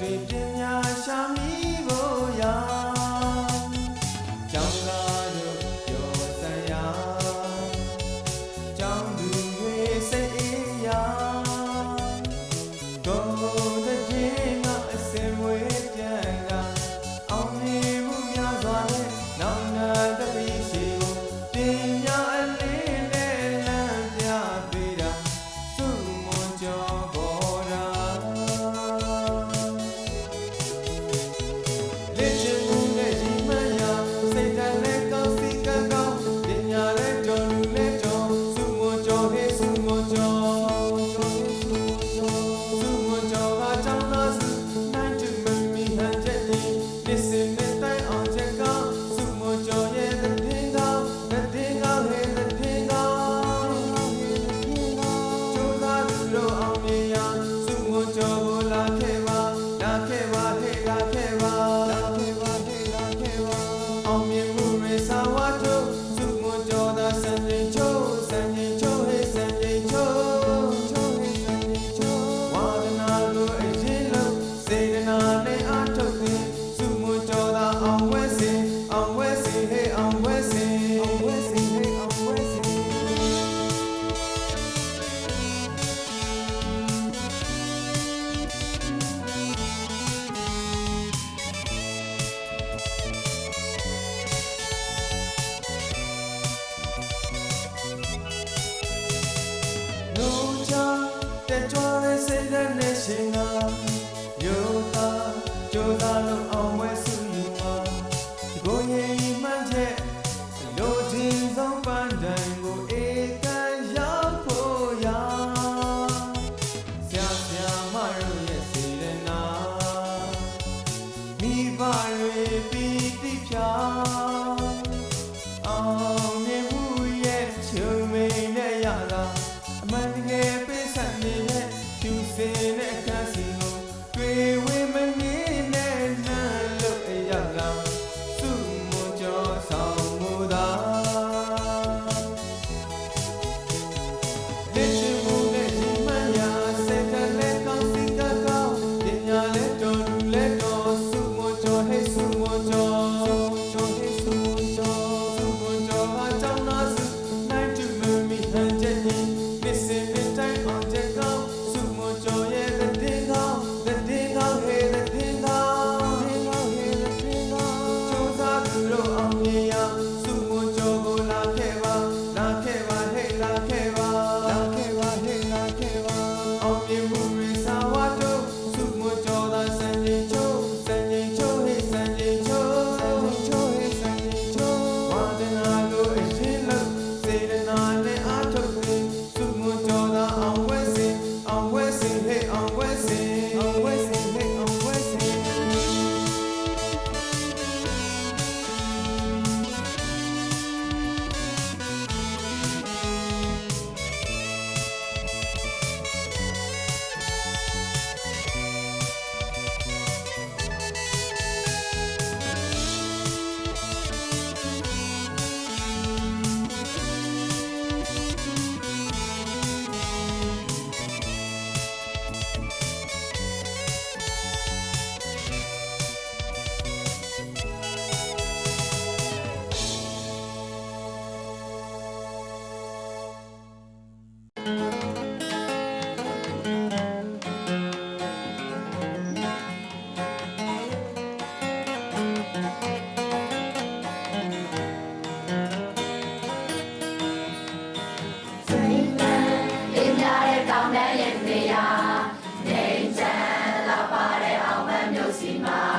တွေပညာရှာမိဖို့ရာကျောင်းသားတို့ပြောစံရကျောင်းသူတွေစိတ်အေးရာကိုယ်တည်းကအစင်ဝေးပြန်ကအောင်မြင်မှုများစွာနဲ့နောင်နာတပိရှိကိုပညာအလင်းနဲ့လမ်းပြပေးတာစုမွန်ကျော်ပေါ်တာလက်ချမှုနဲ့ဒီမယာစိတ်ဓာတ်နဲ့ကောင်းစီကကောင်းပညာနဲ့တော်လူနဲ့တော်စုမွန်ကျော်ဟေးစုမွန်ကျော်စုမွန်ကျော်ကကျောင်းသားစုနိုင်တူမမီဟန်ချက်ကြီးလက်စင်နဲ့တိုင်အောင်ချက်ကောင်းစုမွန်ကျော်ရဲ့တဲ့တင်ကောင်းတဲ့တင်ကောင်းဟေးတဲ့တင်ကောင်းကျိုးသားသူတို့အောင်မြင်ရာစုမွန်ကျော်ကိုလာခဲ့ပါလာခဲ့ပါဟေးလာခဲ့ပါလာခဲ့ပါဟေးလာခဲ့ပါအောင်မြင်မှုတွေစာဝတ်တို့စုမွန်ကျော်သာစံချိန်ချိုးစံချိန်ချိုးဟေးစံချိန်ချိုးချိုးဟေးစံချိန်ချိုးဝါဒနာကိုအရင်လုံးစေတနာနဲ့အားထုတ်သည်စုမွန်ကျော်သာအောင်ဝဲစေအောင်ဝဲစေဟေးအောင်ဝဲစေအောင်ဝဲစေဟေးအောင်ဝဲစေတဲ့ကြွားတဲ့စိတ်ဓာတ်နဲ့ရှင်ကယောသာကြိုးစားလို့အောင်ဝဲစုယူမှာဒီကိုရင်မှန်းချက်လိုချင်ဆုံးပန်းတိုင်ကိုဧကန်ရောက်ဖို့ရာဆရာမတို့ရဲ့စေတနာမိဘတွေပီတိဖြာအောင်မြင်မှုရဲ့ချုံမိန်နဲ့ရတာအမှန်တကယ်ပေးဆက်နေတဲ့သူစင်တဲ့အခန်းစီကိုတွေ့ဝေမငင်းနဲ့လမ်းလို့အရောက်လာစုမွန်ကျော်ဆောင်မူသာလက်ချမှုနဲ့ဒီမယာစိတ်ဓာတ်နဲ့ကောင်းစီကကောင်းပညာနဲ့တော်လူနဲ့တော်စုမွန်ကျော်ဟဲ့စုမွန်ကျော်ကျော်ဟဲ့စုမွန်ကျော်စုမွန်ကျော်ဟာကျောင်းသားစုနိုင်တူမမီဟန်ချက်ကြီး Listen in time on the goစုမွန်ကျော်ရဲ့တဲ့တင်ကောင်းတဲ့တင်ကောင်းဟေးတဲ့တင်ကောင်းတင်ကောင်းဟေးတဲ့တင်ကောင်းကျိုးစားသူတို့အောင်မြင်ရာစုမွန်ကျော်ကိုလာခဲ့ပါလာခဲ့ပါဟေးလာခဲ့ပါလာခဲ့ပါဟေးလာခဲ့ပါအောင်မြင်မှုတွေစာဝတ်တို့စုမွန်ကျော်သာစံချိန်ချိုးစံချိန်ချိုးဟေးစံချိန်ချိုးစံချိန်ချိုးဟေးစံချိန်ချိုးဝါဒနာကိုအရင်လုံးစေတနာနဲ့အားထုတ်သည်စုမွန်ကျော်သာအောင်ဝဲစေအောင်ဝဲစေဟေးအောင်ဝဲစေအောင်ဝဲစေဟေးအောင်ဝဲစေကောင်းတဲ့ရင်နေရာနေချမ်းလာပါတဲ့အောင်မမျိုးစီမှာ